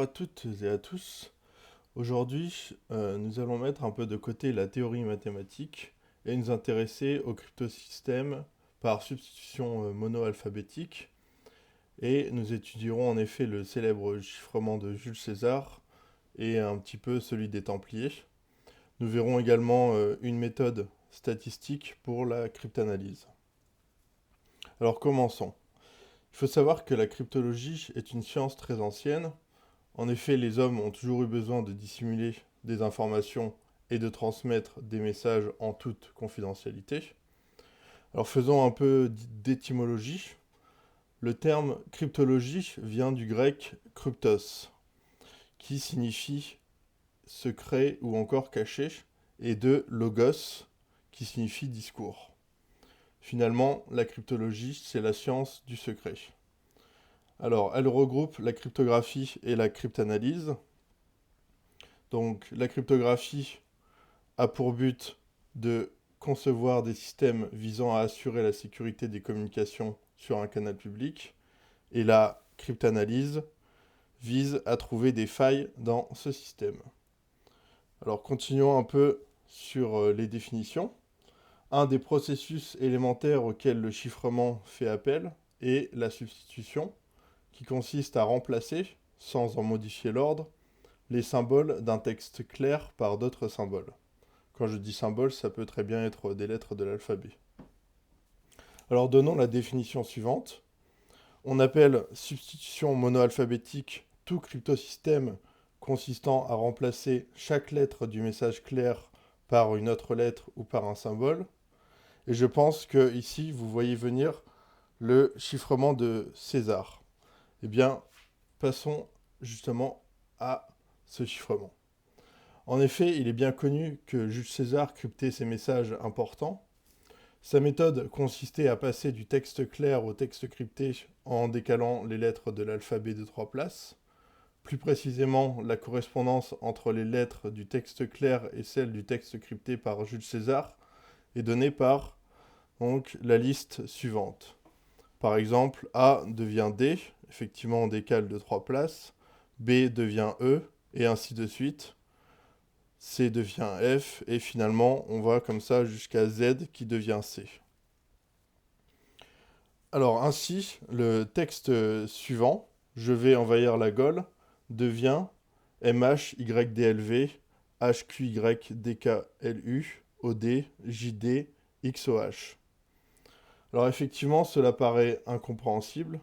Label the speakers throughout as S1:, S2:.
S1: Bonjour à toutes et à tous. Aujourd'hui, nous allons mettre un peu de côté la théorie mathématique et nous intéresser au cryptosystème par substitution monoalphabétique. Et nous étudierons en effet le célèbre chiffrement de Jules César et un petit peu celui des Templiers. Nous verrons également une méthode statistique pour la cryptanalyse. Alors commençons. Il faut savoir que la cryptologie est une science très ancienne. En effet, les hommes ont toujours eu besoin de dissimuler des informations et de transmettre des messages en toute confidentialité. Alors faisons un peu d'étymologie. Le terme cryptologie vient du grec kryptos, qui signifie secret ou encore caché, et de logos, qui signifie discours. Finalement, la cryptologie, c'est la science du secret. Alors, elle regroupe la cryptographie et la cryptanalyse. Donc, la cryptographie a pour but de concevoir des systèmes visant à assurer la sécurité des communications sur un canal public, et la cryptanalyse vise à trouver des failles dans ce système. Alors, continuons un peu sur les définitions. Un des processus élémentaires auxquels le chiffrement fait appel est la substitution, qui consiste à remplacer, sans en modifier l'ordre, les symboles d'un texte clair par d'autres symboles. Quand je dis symbole, ça peut très bien être des lettres de l'alphabet. Alors donnons la définition suivante. On appelle substitution monoalphabétique tout cryptosystème consistant à remplacer chaque lettre du message clair par une autre lettre ou par un symbole. Et je pense que ici, vous voyez venir le chiffrement de César. Eh bien, passons justement à ce chiffrement. En effet, il est bien connu que Jules César cryptait ses messages importants. Sa méthode consistait à passer du texte clair au texte crypté en décalant les lettres de l'alphabet de 3 places. Plus précisément, la correspondance entre les lettres du texte clair et celles du texte crypté par Jules César est donnée par donc, la liste suivante. Par exemple, A devient D, effectivement on décale de 3 places, B devient E, et ainsi de suite. C devient F, et finalement on va comme ça jusqu'à Z qui devient C. Alors ainsi, le texte suivant, je vais envahir la Gaule, devient MHYDLV, HQYDKLU, OD, JD, XOH. Alors effectivement, cela paraît incompréhensible,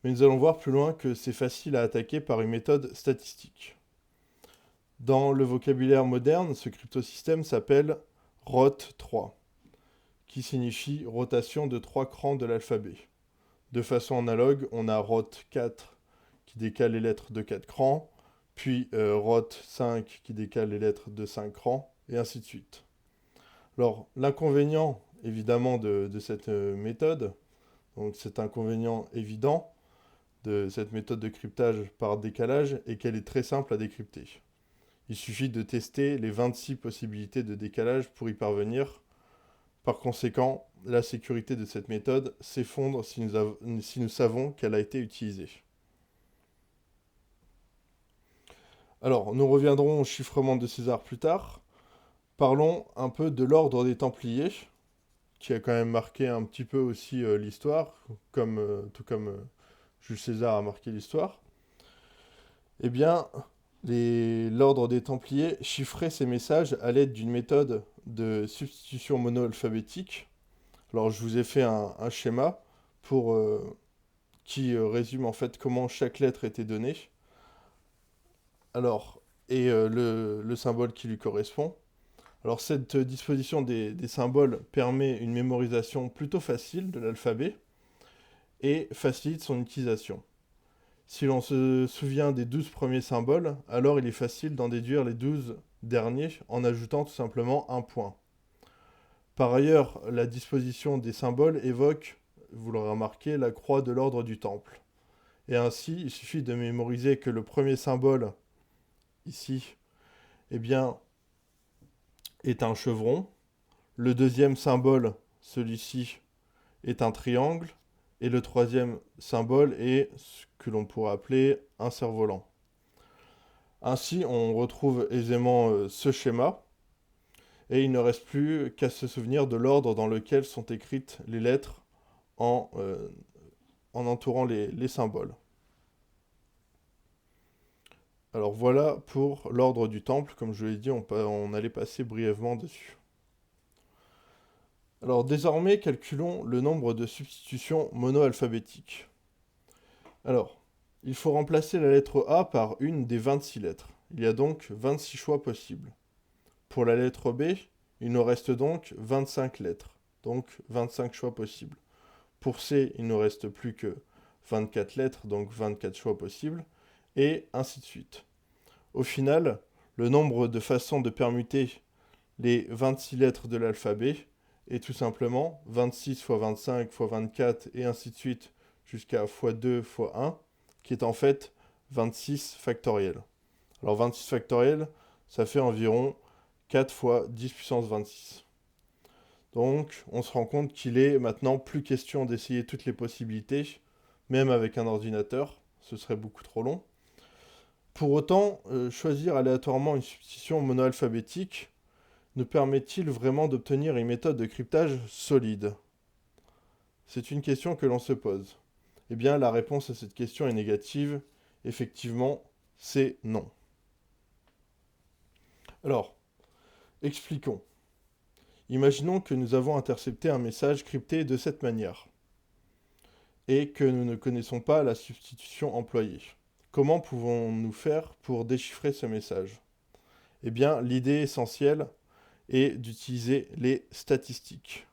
S1: mais nous allons voir plus loin que c'est facile à attaquer par une méthode statistique. Dans le vocabulaire moderne, ce cryptosystème s'appelle ROT3, qui signifie rotation de 3 crans de l'alphabet. De façon analogue, on a ROT4 qui décale les lettres de 4 crans, puis ROT5 qui décale les lettres de 5 crans, et ainsi de suite. Alors, l'inconvénient, évidemment, de cette méthode, donc cet inconvénient évident de cette méthode de cryptage par décalage, est qu'elle est très simple à décrypter. Il suffit de tester les 26 possibilités de décalage pour y parvenir. Par conséquent, la sécurité de cette méthode s'effondre si nous savons qu'elle a été utilisée. Alors, nous reviendrons au chiffrement de César plus tard. Parlons un peu de l'ordre des Templiers, qui a quand même marqué un petit peu aussi l'histoire, tout comme Jules César a marqué l'histoire. Eh bien, l'ordre des Templiers chiffrait ces messages à l'aide d'une méthode de substitution monoalphabétique. Alors, je vous ai fait un schéma qui résume en fait comment chaque lettre était donnée. Alors, et le symbole qui lui correspond. Alors, cette disposition des symboles permet une mémorisation plutôt facile de l'alphabet et facilite son utilisation. Si l'on se souvient des 12 premiers symboles, alors il est facile d'en déduire les 12 derniers en ajoutant tout simplement un point. Par ailleurs, la disposition des symboles évoque, vous l'aurez remarqué, la croix de l'ordre du temple. Et ainsi, il suffit de mémoriser que le premier symbole, ici, eh bien, est un chevron. Le deuxième symbole, celui-ci, est un triangle. Et le troisième symbole est ce que l'on pourrait appeler un cerf-volant. Ainsi, on retrouve aisément ce schéma, et il ne reste plus qu'à se souvenir de l'ordre dans lequel sont écrites les lettres en entourant les symboles. Alors voilà pour l'ordre du temple, comme je l'ai dit, on allait passer brièvement dessus. Alors désormais, calculons le nombre de substitutions monoalphabétiques. Alors, il faut remplacer la lettre A par une des 26 lettres. Il y a donc 26 choix possibles. Pour la lettre B, il nous reste donc 25 lettres, donc 25 choix possibles. Pour C, il ne nous reste plus que 24 lettres, donc 24 choix possibles, et ainsi de suite. Au final, le nombre de façons de permuter les 26 lettres de l'alphabet est tout simplement 26 fois 25 fois 24 et ainsi de suite jusqu'à x2 fois 1, qui est en fait 26 factoriel. Alors 26 factoriel, ça fait environ 4 fois 10 puissance 26. Donc on se rend compte qu'il est maintenant plus question d'essayer toutes les possibilités, même avec un ordinateur, ce serait beaucoup trop long. Pour autant, choisir aléatoirement une substitution monoalphabétique nous permet-il vraiment d'obtenir une méthode de cryptage solide? C'est une question que l'on se pose. Eh bien, la réponse à cette question est négative. Effectivement, c'est non. Alors, expliquons. Imaginons que nous avons intercepté un message crypté de cette manière et que nous ne connaissons pas la substitution employée. Comment pouvons-nous faire pour déchiffrer ce message? Eh bien, l'idée essentielle est d'utiliser les statistiques.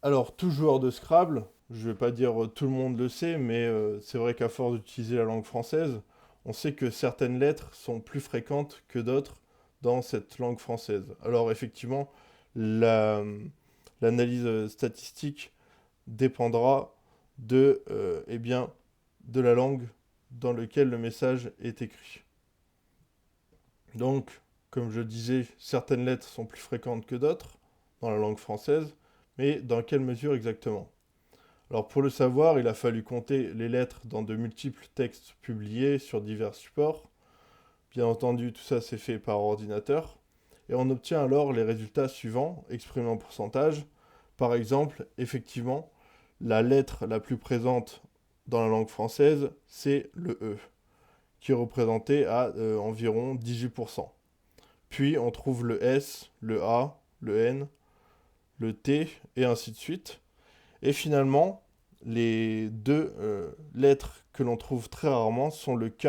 S1: Alors, tout joueur de Scrabble, je ne vais pas dire tout le monde le sait, mais c'est vrai qu'à force d'utiliser la langue française, on sait que certaines lettres sont plus fréquentes que d'autres dans cette langue française. Alors effectivement, l'analyse statistique dépendra eh bien, de la langue dans laquelle le message est écrit. Donc, comme je disais, certaines lettres sont plus fréquentes que d'autres dans la langue française, mais dans quelle mesure exactement? Alors pour le savoir, il a fallu compter les lettres dans de multiples textes publiés sur divers supports. Bien entendu, tout ça s'est fait par ordinateur. Et on obtient alors les résultats suivants, exprimés en pourcentage. Par exemple, effectivement, la lettre la plus présente dans la langue française, c'est le E, qui est représenté à environ 18%. Puis on trouve le S, le A, le N, le T, et ainsi de suite. Et finalement, les deux lettres que l'on trouve très rarement sont le K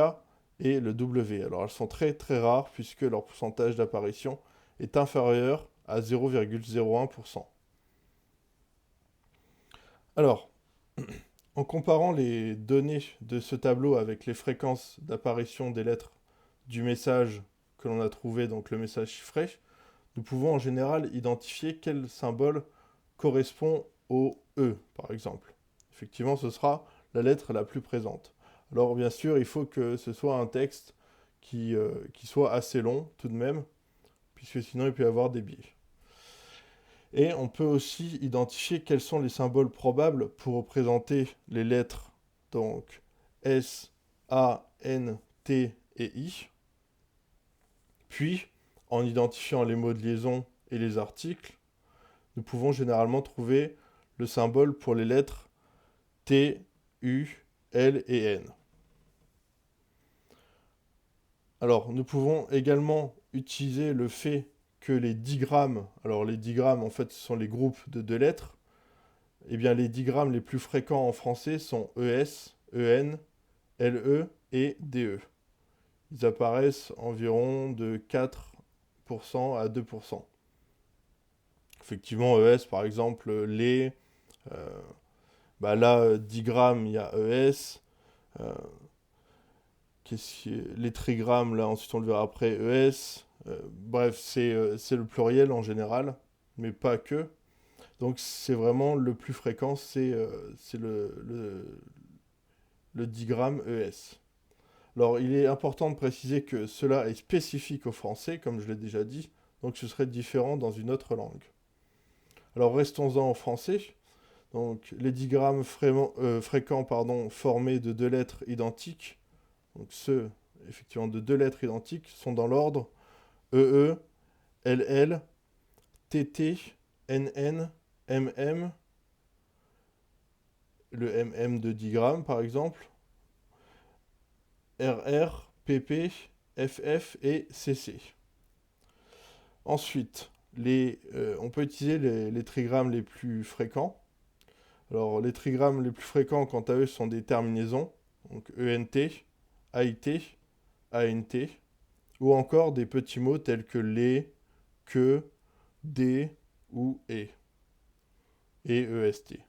S1: et le W. Alors elles sont très très rares puisque leur pourcentage d'apparition est inférieur à 0,01%. Alors, en comparant les données de ce tableau avec les fréquences d'apparition des lettres du message que l'on a trouvé, donc le message chiffré, nous pouvons en général identifier quel symbole correspond au E, par exemple. Effectivement, ce sera la lettre la plus présente. Alors bien sûr, il faut que ce soit un texte qui soit assez long tout de même, puisque sinon il peut y avoir des biais. Et on peut aussi identifier quels sont les symboles probables pour représenter les lettres, donc S, A, N, T et I. Puis, en identifiant les mots de liaison et les articles, nous pouvons généralement trouver le symbole pour les lettres T, U, L et N. Alors, nous pouvons également utiliser le fait que les digrammes, alors les digrammes en fait ce sont les groupes de deux lettres, et bien les digrammes les plus fréquents en français sont ES, EN, LE et DE. Ils apparaissent environ de 4% à 2%. Effectivement, ES par exemple, les, là 10 grammes il y a ES, les trigrammes là ensuite on le verra après ES, bref c'est le pluriel en général, mais pas que. Donc c'est vraiment le plus fréquent, c'est le digramme ES. Alors il est important de préciser que cela est spécifique au français, comme je l'ai déjà dit, donc ce serait différent dans une autre langue. Alors restons-en en français. Donc les digrammes fréquents formés de deux lettres identiques, donc ceux effectivement de deux lettres identiques, sont dans l'ordre EE, LL, TT, NN, MM, le MM de 10 grammes par exemple, RR, PP, FF et CC. Ensuite, on peut utiliser les trigrammes les plus fréquents. Alors, les trigrammes les plus fréquents, quant à eux, sont des terminaisons, donc ENT, AIT, ANT, ou encore des petits mots tels que les, que, des ou et EST.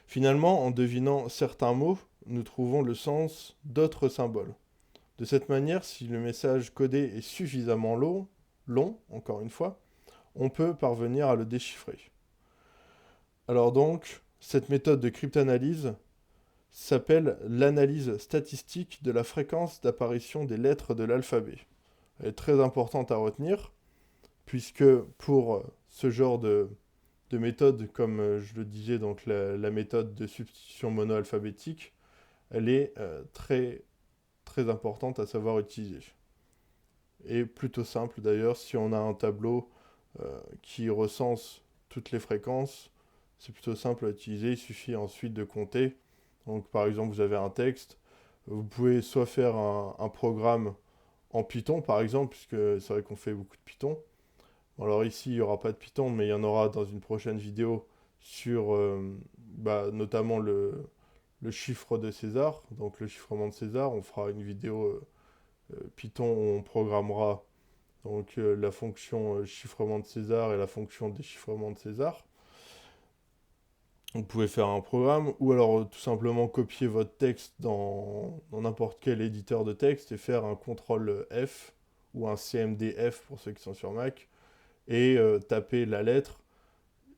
S1: Finalement, en devinant certains mots, nous trouvons le sens d'autres symboles. De cette manière, si le message codé est suffisamment long, encore une fois, on peut parvenir à le déchiffrer. Alors donc, cette méthode de cryptanalyse s'appelle l'analyse statistique de la fréquence d'apparition des lettres de l'alphabet. Elle est très importante à retenir, puisque pour ce genre de méthode, comme je le disais, donc la méthode de substitution monoalphabétique, elle est très, très importante à savoir utiliser. Et plutôt simple d'ailleurs, si on a un tableau qui recense toutes les fréquences, c'est plutôt simple à utiliser, il suffit ensuite de compter. Donc par exemple, vous avez un texte, vous pouvez soit faire un programme en Python par exemple, puisque c'est vrai qu'on fait beaucoup de Python. Alors ici, il n'y aura pas de Python, mais il y en aura dans une prochaine vidéo sur notamment le chiffre de César, donc le chiffrement de César. On fera une vidéo Python où on programmera donc la fonction chiffrement de César et la fonction déchiffrement de César. Vous pouvez faire un programme ou alors tout simplement copier votre texte dans n'importe quel éditeur de texte et faire un CTRL F ou un CMD-F pour ceux qui sont sur Mac et taper la lettre.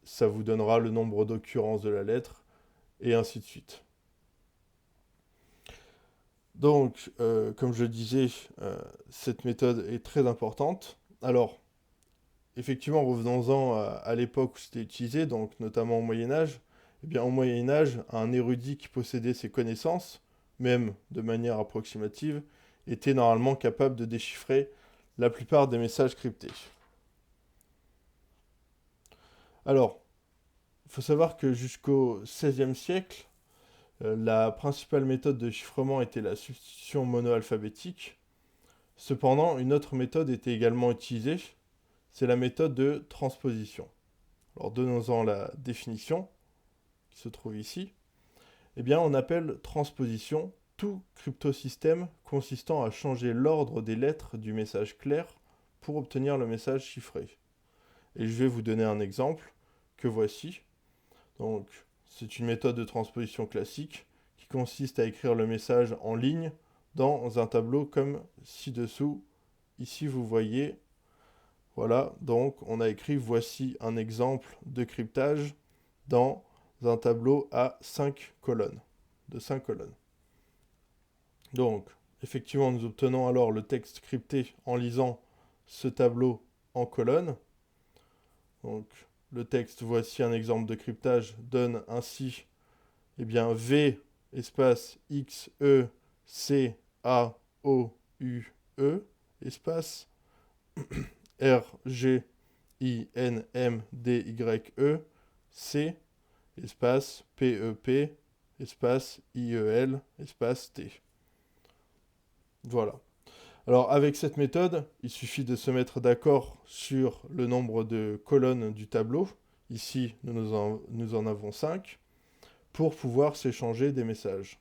S1: Ça vous donnera le nombre d'occurrences de la lettre et ainsi de suite. Donc, comme je disais, cette méthode est très importante. Alors, effectivement, revenons-en à l'époque où c'était utilisé, donc notamment au Moyen-Âge. Eh bien, au Moyen-Âge, un érudit qui possédait ces connaissances, même de manière approximative, était normalement capable de déchiffrer la plupart des messages cryptés. Alors, il faut savoir que jusqu'au XVIe siècle, la principale méthode de chiffrement était la substitution monoalphabétique. Cependant, une autre méthode était également utilisée, c'est la méthode de transposition. Alors, donnons-en la définition, qui se trouve ici. Eh bien, on appelle transposition tout cryptosystème consistant à changer l'ordre des lettres du message clair pour obtenir le message chiffré. Et je vais vous donner un exemple que voici. Donc, c'est une méthode de transposition classique qui consiste à écrire le message en ligne dans un tableau comme ci-dessous. Ici, vous voyez, voilà, donc on a écrit voici un exemple de cryptage dans un tableau à 5 colonnes, de 5 colonnes. Donc, effectivement, nous obtenons alors le texte crypté en lisant ce tableau en colonnes. Donc, le texte, voici un exemple de cryptage, donne ainsi V espace X E C A O U E espace R G I N M D Y E C espace P E P espace I E L espace T. Voilà. Alors avec cette méthode, il suffit de se mettre d'accord sur le nombre de colonnes du tableau. Ici, nous en avons 5 pour pouvoir s'échanger des messages.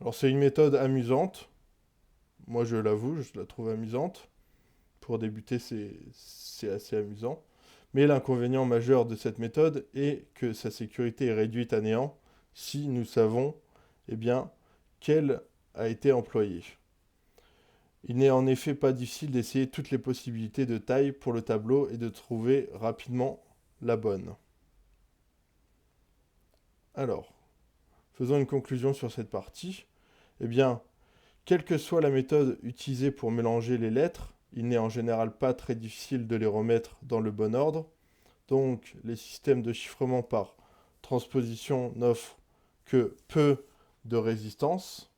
S1: Alors c'est une méthode amusante. Moi je l'avoue, je la trouve amusante. Pour débuter, c'est assez amusant. Mais l'inconvénient majeur de cette méthode est que sa sécurité est réduite à néant si nous savons qu'elle a été employée. Il n'est en effet pas difficile d'essayer toutes les possibilités de taille pour le tableau et de trouver rapidement la bonne. Alors, faisons une conclusion sur cette partie. Quelle que soit la méthode utilisée pour mélanger les lettres, il n'est en général pas très difficile de les remettre dans le bon ordre. Donc, les systèmes de chiffrement par transposition n'offrent que peu de résistance.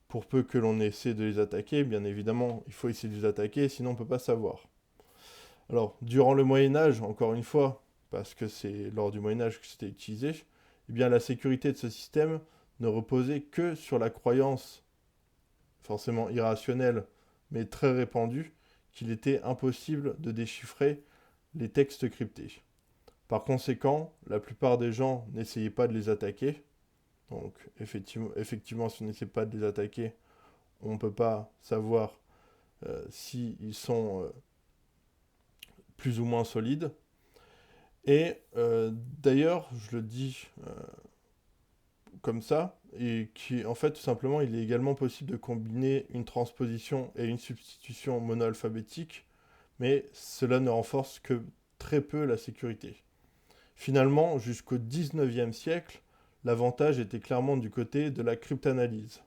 S1: pour peu que l'on essaie de les attaquer, bien évidemment, il faut essayer de les attaquer, sinon on ne peut pas savoir. Alors, durant le Moyen-Âge, encore une fois, parce que c'est lors du Moyen-Âge que c'était utilisé, eh bien la sécurité de ce système ne reposait que sur la croyance, forcément irrationnelle, mais très répandue, qu'il était impossible de déchiffrer les textes cryptés. Par conséquent, la plupart des gens n'essayaient pas de les attaquer. Donc, effectivement, si on n'essaie pas de les attaquer, on ne peut pas savoir s'ils sont plus ou moins solides. Et d'ailleurs, je le dis comme ça, et qui en fait tout simplement il est également possible de combiner une transposition et une substitution monoalphabétique, mais cela ne renforce que très peu la sécurité. Finalement, jusqu'au 19e siècle, l'avantage était clairement du côté de la cryptanalyse.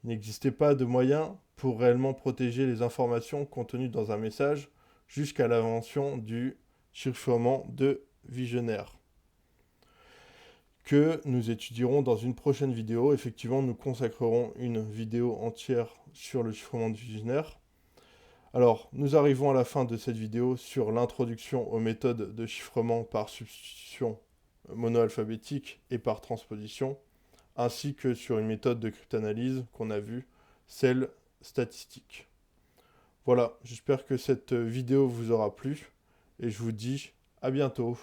S1: Il n'existait pas de moyen pour réellement protéger les informations contenues dans un message jusqu'à l'invention du chiffrement de Vigenère, que nous étudierons dans une prochaine vidéo. Effectivement, nous consacrerons une vidéo entière sur le chiffrement de Vigenère. Alors, nous arrivons à la fin de cette vidéo sur l'introduction aux méthodes de chiffrement par substitution monoalphabétique et par transposition, ainsi que sur une méthode de cryptanalyse qu'on a vue, celle statistique. Voilà, j'espère que cette vidéo vous aura plu et je vous dis à bientôt.